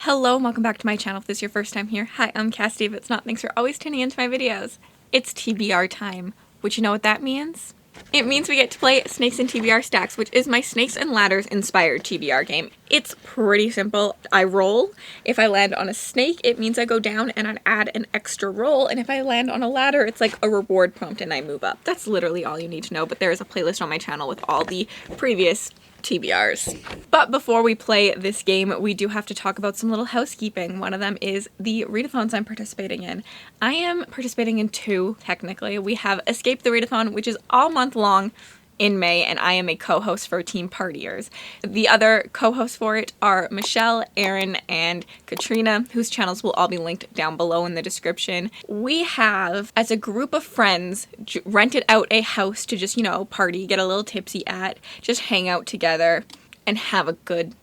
Hello and welcome back to my channel if this is your first time here. Hi, I'm Cassidy. If it's not, thanks for always tuning into my videos. It's TBR time, which you know what that means? It means we get to play Snakes and TBR Stacks, which is my Snakes and Ladders inspired TBR game. It's pretty simple. I roll. If I land on a snake, it means I go down and I add an extra roll, and if I land on a ladder, it's like a reward prompt and I move up. That's literally all you need to know, but there is a playlist on my channel with all the previous TBRs. But before we play this game, we do have to talk about some little housekeeping. One of them is the readathons I'm participating in. I am participating in two, technically. We have Escape the Readathon, which is all month long in May, and I am a co-host for Team Partiers. The other co-hosts for it are Michelle, Erin, and Katrina, whose channels will all be linked down below in the description. We have, as a group of friends, rented out a house to just, party, get a little tipsy at, just hang out together, and have a good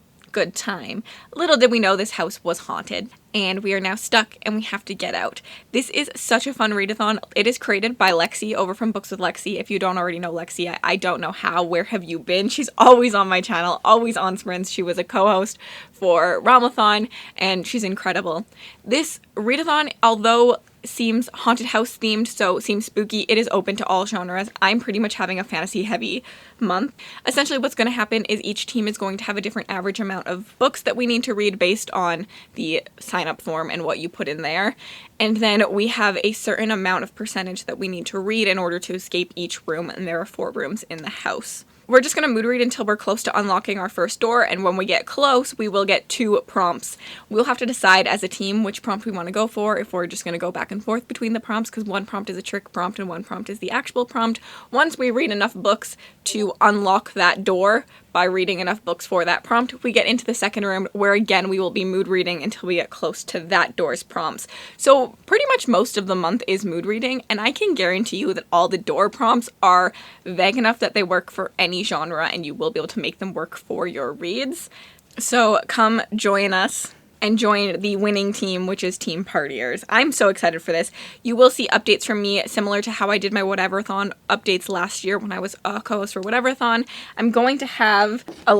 time. Little did we know this house was haunted, and we are now stuck and we have to get out. This is such a fun readathon. It is created by Lexi over from Books with Lexi. If you don't already know Lexi, I don't know how. Where have you been? She's always on my channel, always on sprints. She was a co-host for Readathon and she's incredible. This readathon, although seems haunted house themed, so seems spooky, it is open to all genres. I'm pretty much having a fantasy heavy month. Essentially what's going to happen is each team is going to have a different average amount of books that we need to read based on the sign up form and what you put in there. And then we have a certain amount of percentage that we need to read in order to escape each room, and there are 4 rooms in the house. We're just going to mood read until we're close to unlocking our first door, and when we get close, we will get 2 prompts. We'll have to decide as a team which prompt we want to go for, if we're just going to go back and forth between the prompts, because one prompt is a trick prompt and one prompt is the actual prompt. Once we read enough books to unlock that door, by reading enough books for that prompt, we get into the second room where again we will be mood reading until we get close to that door's prompts. So pretty much most of the month is mood reading, and I can guarantee you that all the door prompts are vague enough that they work for any genre and you will be able to make them work for your reads. So come join us and join the winning team, which is Team Partiers. I'm so excited for this. You will see updates from me similar to how I did my Whatever-thon updates last year when I was a co-host for Whatever-thon. I'm going to have a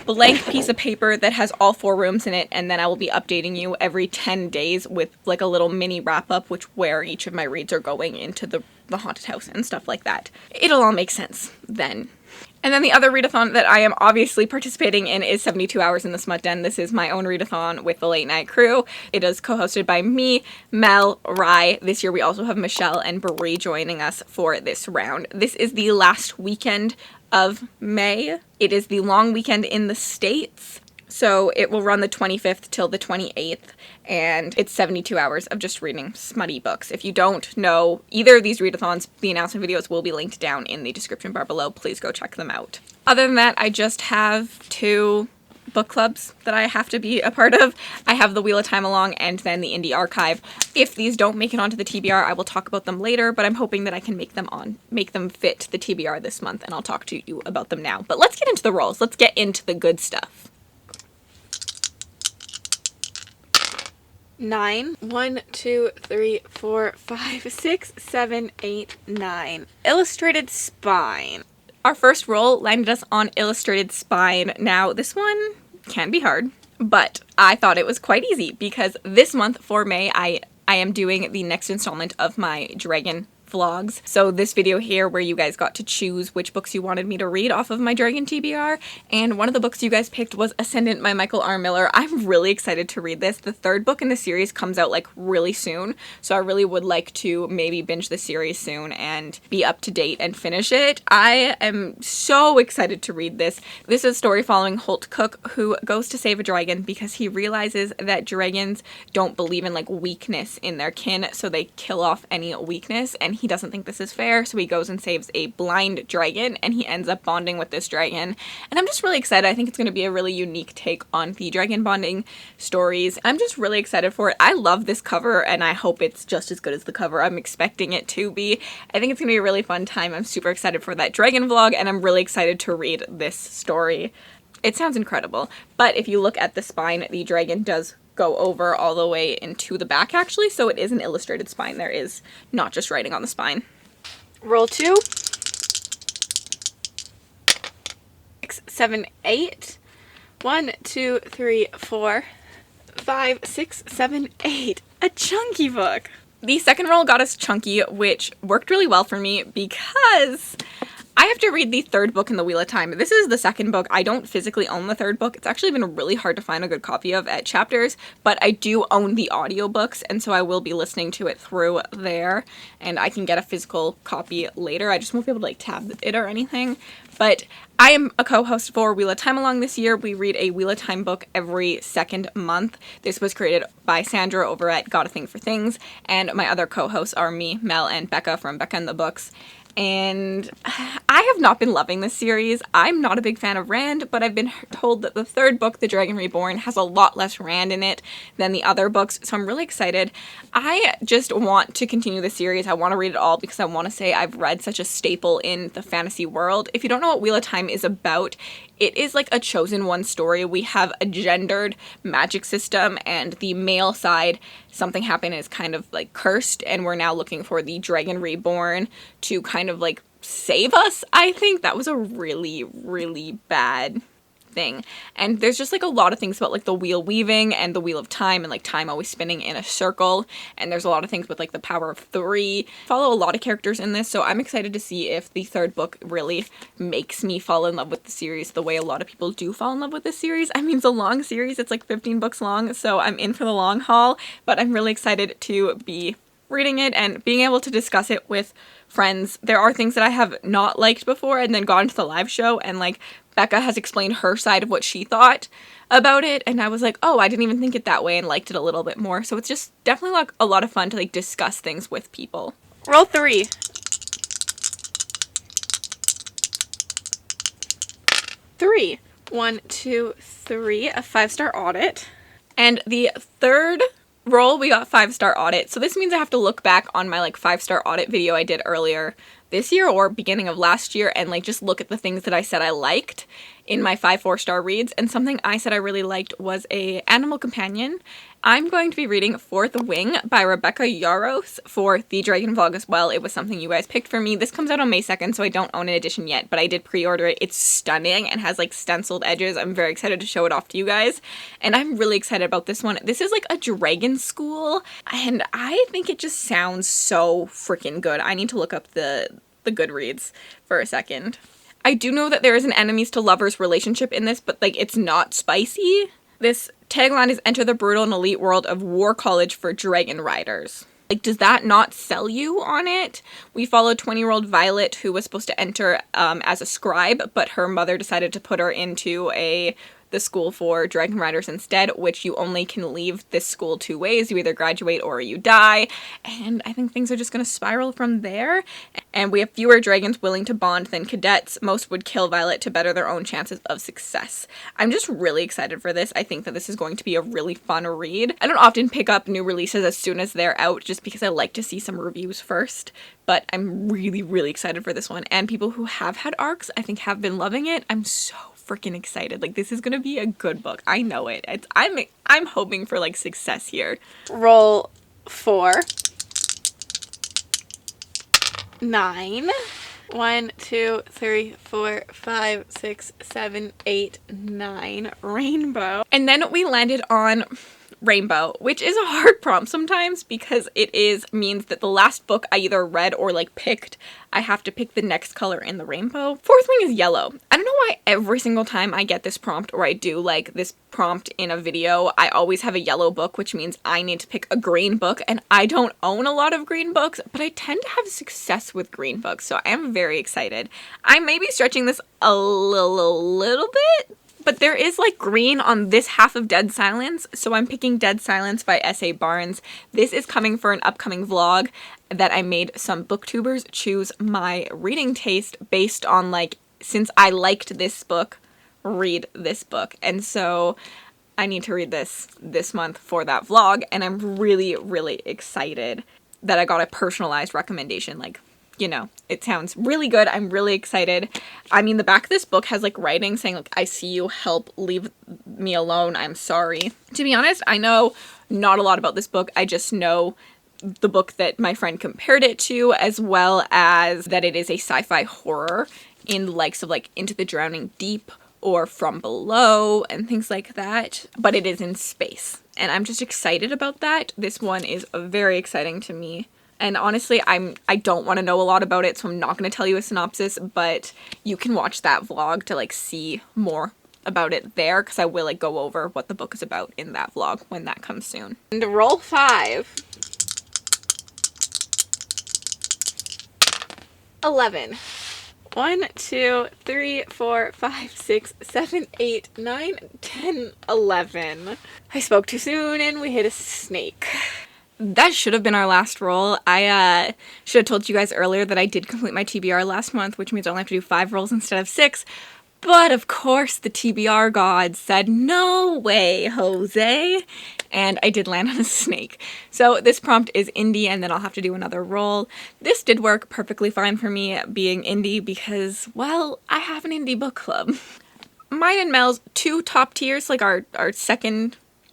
blank piece of paper that has all 4 rooms in it, and then I will be updating you every 10 days with like a little mini wrap-up where each of my reads are going into the haunted house and stuff like that. It'll all make sense then. And then the other readathon that I am obviously participating in is 72 Hours in the Smut Den. This is my own readathon with the late night crew. It is co-hosted by me, Mel, Rye. This year we also have Michelle and Brie joining us for this round. This is the last weekend of May. It is the long weekend in the States. So it will run the 25th till the 28th, and it's 72 hours of just reading smutty books. If you don't know either of these readathons, the announcement videos will be linked down in the description bar below. Please go check them out. Other than that, I just have 2 book clubs that I have to be a part of. I have the Wheel of Time Along and then the Indie Archive. If these don't make it onto the TBR, I will talk about them later, but I'm hoping that I can make them fit the TBR this month, and I'll talk to you about them now. But let's get into the rolls. Let's get into the good stuff. 9. 1, 2, 3, 4, 5, 6, 7, 8, 9. Illustrated Spine. Our first roll landed us on Illustrated Spine. Now, this one can be hard, but I thought it was quite easy because this month for May, I am doing the next installment of my dragon vlogs. So this video here where you guys got to choose which books you wanted me to read off of my Dragon TBR, and one of the books you guys picked was Ascendant by Michael R. Miller. I'm really excited to read this. The 3rd book in the series comes out really soon, so I really would like to maybe binge the series soon and be up to date and finish it. I am so excited to read this. This is a story following Holt Cook, who goes to save a dragon because he realizes that dragons don't believe in weakness in their kin, so they kill off any weakness, and he doesn't think this is fair, so he goes and saves a blind dragon, and he ends up bonding with this dragon. And I'm just really excited. I think it's going to be a really unique take on the dragon bonding stories. I'm just really excited for it. I love this cover, and I hope it's just as good as the cover. I'm expecting it to be. I think it's going to be a really fun time. I'm super excited for that dragon vlog, and I'm really excited to read this story. It sounds incredible, but if you look at the spine, the dragon does go over all the way into the back actually, so it is an illustrated spine. There is not just writing on the spine. Roll 2. 6, 7, 8. 1, 2, 3, 4, 5, 6, 7, 8. A chunky book. The second roll got us chunky, which worked really well for me because I have to read the third book in the Wheel of Time. This is the second book. I don't physically own the third book. It's actually been really hard to find a good copy of at Chapters, but I do own the audiobooks, and so I will be listening to it through there, and I can get a physical copy later. I just won't be able to like tab it or anything. But I am a co-host for Wheel of Time Along this year. We read a Wheel of Time book every second month. This was created by Sandra over at Got a Thing for Things, and my other co-hosts are me, Mel, and Becca from Becca and the Books. And I have not been loving this series. I'm not a big fan of Rand, but I've been told that the third book, The Dragon Reborn, has a lot less Rand in it than the other books, so I'm really excited. I just want to continue the series. I want to read it all because I want to say I've read such a staple in the fantasy world. If you don't know what Wheel of Time is about, it is like a chosen one story. We have a gendered magic system, and the male side, something happened, is kind of like cursed, and we're now looking for the Dragon Reborn to kind of like save us. I think that was a really, really bad thing. And there's just like a lot of things about like the wheel weaving and the Wheel of Time and like time always spinning in a circle, and there's a lot of things with like the power of 3. Follow a lot of characters in this, so I'm excited to see if the third book really makes me fall in love with the series the way a lot of people do fall in love with this series. I mean, it's a long series, it's like 15 books long, so I'm in for the long haul, but I'm really excited to be reading it and being able to discuss it with friends. There are things that I have not liked before and then gone to the live show, and like Becca has explained her side of what she thought about it, and I was like, oh, I didn't even think it that way, and liked it a little bit more. So it's just definitely like a lot of fun to like discuss things with people. Roll 3. 3. 1, 2, 3. A 5-star audit. And the third roll, we got 5-star audit. So this means I have to look back on my like 5-star audit video I did earlier this year or beginning of last year and like just look at the things that I said I liked in my 5 4-star reads. And something I said I really liked was a animal companion. I'm going to be reading Fourth Wing by Rebecca Yarros for the Dragon vlog as well. It was something you guys picked for me. This comes out on May 2nd, so I don't own an edition yet, but I did pre-order it. It's stunning and has like stenciled edges. I'm very excited to show it off to you guys, and I'm really excited about this one. This is like a dragon school, and I think it just sounds so freaking good. I need to look up the Goodreads for a second. I do know that there is an enemies to lovers relationship in this, but like it's not spicy. This tagline is enter the brutal and elite world of War College for Dragon Riders. Like, does that not sell you on it? We followed 20-year-old Violet, who was supposed to enter as a scribe, but her mother decided to put her into the school for Dragon Riders instead, which you only can leave this school 2 ways. You either graduate or you die, and I think things are just going to spiral from there. And we have fewer dragons willing to bond than cadets. Most would kill Violet to better their own chances of success. I'm just really excited for this. I think that this is going to be a really fun read. I don't often pick up new releases as soon as they're out just because I like to see some reviews first, but I'm really, really excited for this one. And people who have had arcs, I think, have been loving it. I'm so freaking excited. Like, this is gonna be a good book. I know it. I'm hoping for like success here. Roll 4. 9. 1, 2, 3, 4, 5, 6, 7, 8, 9. Rainbow. And then we landed on Rainbow, which is a hard prompt sometimes because it means that the last book I either read or like picked, I have to pick the next color in the rainbow. Fourth Wing is yellow. I don't know why every single time I get this prompt or I do like this prompt in a video, I always have a yellow book, which means I need to pick a green book, and I don't own a lot of green books, but I tend to have success with green books, so I am very excited. I may be stretching this a little bit, but there is like green on this half of Dead Silence, so I'm picking Dead Silence by S.A. Barnes. This is coming for an upcoming vlog that I made some booktubers choose my reading taste based on like, since I liked this book, read this book. And so I need to read this month for that vlog, and I'm really, really excited that I got a personalized recommendation. Like, you know, it sounds really good. I'm really excited. I mean, the back of this book has like writing saying like, I see you, help, leave me alone, I'm sorry. To be honest, I know not a lot about this book. I just know the book that my friend compared it to, as well as that it is a sci-fi horror in the likes of like Into the Drowning Deep or From Below and things like that, but it is in space. And I'm just excited about that. This one is very exciting to me. And honestly, I don't want to know a lot about it, so I'm not going to tell you a synopsis, but you can watch that vlog to like see more about it there, because I will like go over what the book is about in that vlog when that comes soon. And roll 5. 11. 1, 2, 3, 4, 5, 6, 7, 8, 9, 10, 11. I spoke too soon and we hit a snake. That should have been our last roll. I should have told you guys earlier that I did complete my TBR last month, which means I only have to do 5 rolls instead of 6. But of course the TBR god said, no way, Jose. And I did land on a snake. So this prompt is indie, and then I'll have to do another roll. This did work perfectly fine for me being indie because, well, I have an indie book club. Mine and Mel's 2 top tiers, like our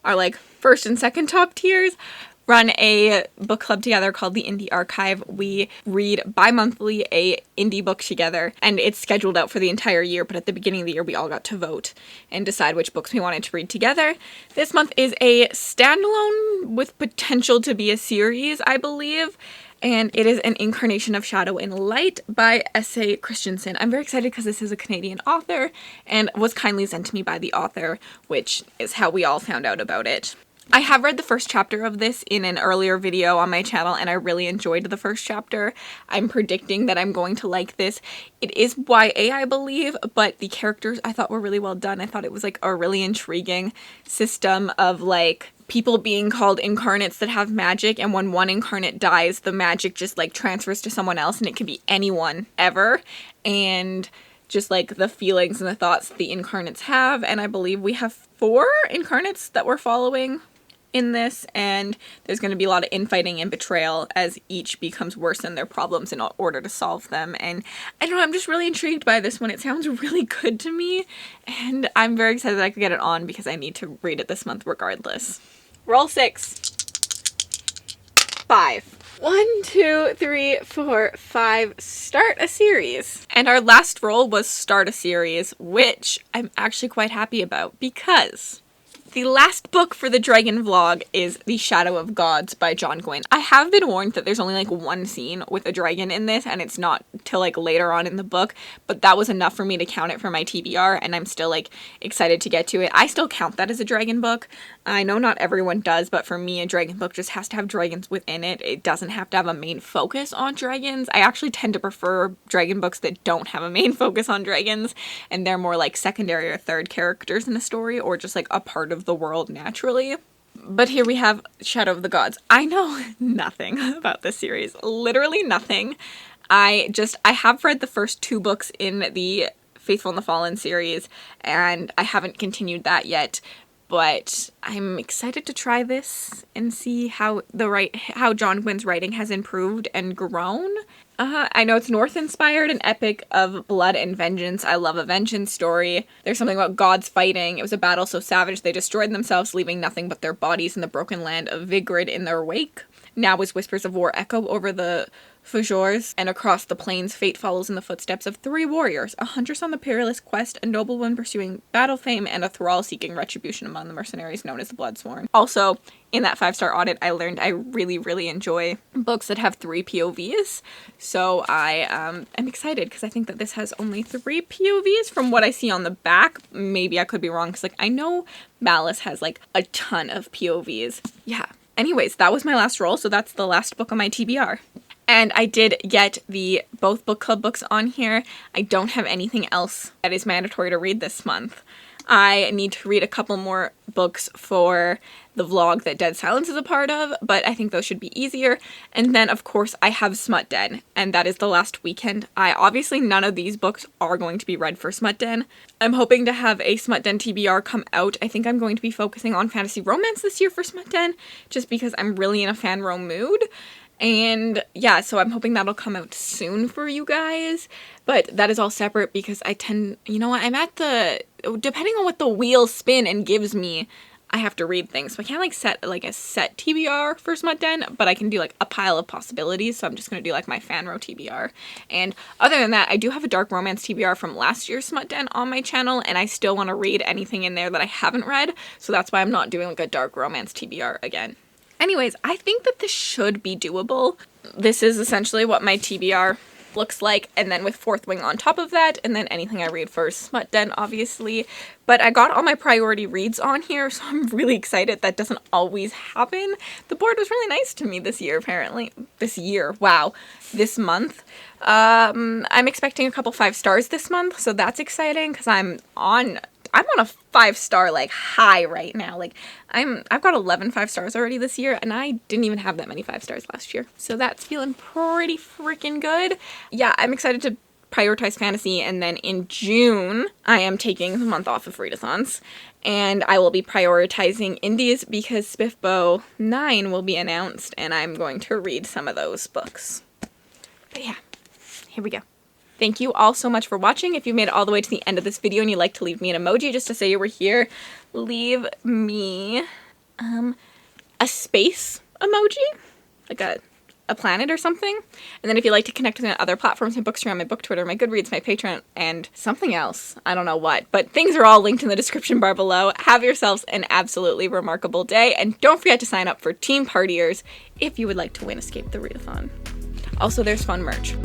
like first and second top tiers, run a book club together called the Indie Archive. We read bi-monthly a indie book together, and it's scheduled out for the entire year, but at the beginning of the year we all got to vote and decide which books we wanted to read together. This month is a standalone with potential to be a series, I believe, and it is an incarnation of Shadow in Light by S.A. Christensen. I'm very excited because this is a Canadian author and was kindly sent to me by the author, which is how we all found out about it. I have read the first chapter of this in an earlier video on my channel, and I really enjoyed the first chapter. I'm predicting that I'm going to like this. It is YA, I believe, but the characters I thought were really well done. I thought it was like a really intriguing system of like people being called incarnates that have magic, and when one incarnate dies, the magic just like transfers to someone else, and it could be anyone ever. And just like the feelings and the thoughts the incarnates have, and I believe we have 4 incarnates that we're following in this, and there's going to be a lot of infighting and betrayal as each becomes worse in their problems in order to solve them. And I don't know, I'm just really intrigued by this one. It sounds really good to me, and I'm very excited that I could get it on because I need to read it this month regardless. Roll 6. 5. 1, 2, 3, 4, 5, start a series. And our last roll was start a series, which I'm actually quite happy about because the last book for the Dragon vlog is The Shadow of Gods by John Gwynne. I have been warned that there's only like 1 scene with a dragon in this, and it's not till like later on in the book, but that was enough for me to count it for my TBR, and I'm still like excited to get to it. I still count that as a dragon book. I know not everyone does, but for me a dragon book just has to have dragons within it. It doesn't have to have a main focus on dragons. I actually tend to prefer dragon books that don't have a main focus on dragons, and they're more like secondary or third characters in a story, or just like a part of the world naturally. But here we have Shadow of the Gods. I know nothing about this series, literally nothing. I have read the first 2 books in the Faithful and the Fallen series, and I haven't continued that yet, but I'm excited to try this and see how John Gwynne's writing has improved and grown. I know it's Norse-inspired, an epic of blood and vengeance. I love a vengeance story. There's something about gods fighting. It was a battle so savage they destroyed themselves, leaving nothing but their bodies in the broken land of Vigrid in their wake. Now as whispers of war echo over the Fjords and across the plains, fate follows in the footsteps of 3 warriors, a huntress on the perilous quest, a nobleman pursuing battle fame, and a thrall seeking retribution among the mercenaries known as the Bloodsworn. Also, in that 5-star audit, I learned I really, really enjoy books that have 3 POVs, so I am excited because I think that this has only 3 POVs from what I see on the back. Maybe I could be wrong because like I know Malice has like a ton of POVs. Yeah. Anyways, that was my last roll, so that's the last book on my TBR. And I did get both book club books on here. I don't have anything else that is mandatory to read this month. I need to read a couple more books for the vlog that Dead Silence is a part of, but I think those should be easier. And then, of course, I have Smut Den, and that is the last weekend. Obviously, none of these books are going to be read for Smut Den. I'm hoping to have a Smut Den TBR come out. I think I'm going to be focusing on fantasy romance this year for Smut Den, just because I'm really in a fanro mood. And yeah, so I'm hoping that'll come out soon for you guys, but that is all separate because I tend, you know what, I'm at the, depending on what the wheels spin and gives me, I have to read things. So I can't like set like a set TBR for Smut Den, but I can do like a pile of possibilities. So I'm just going to do like my fan row TBR. And other than that, I do have a dark romance TBR from last year's Smut Den on my channel, and I still want to read anything in there that I haven't read. So that's why I'm not doing like a dark romance TBR again. Anyways, I think that this should be doable. This is essentially what my TBR looks like, and then with Fourth Wing on top of that, and then anything I read for Smut Den, obviously. But I got all my priority reads on here, so I'm really excited. That doesn't always happen. The board was really nice to me this year, apparently. This year, wow. This month. I'm expecting a couple 5 stars this month, so that's exciting, because I'm on a 5-star like high right now. Like I've got 11 5 stars already this year, and I didn't even have that many 5 stars last year. So that's feeling pretty freaking good. Yeah, I'm excited to prioritize fantasy, and then in June I am taking the month off of readathons, and I will be prioritizing indies because Spiffbo 9 will be announced, and I'm going to read some of those books. But yeah, here we go. Thank you all so much for watching. If you made it all the way to the end of this video and you'd like to leave me an emoji just to say you were here, leave me a space emoji, like a planet or something. And then if you'd like to connect with me on other platforms, my Bookstagram, my Book Twitter, my Goodreads, my Patreon, and something else, I don't know what, but things are all linked in the description bar below. Have yourselves an absolutely remarkable day, and don't forget to sign up for Team Partiers if you would like to win Escape the Readathon. Also, there's fun merch.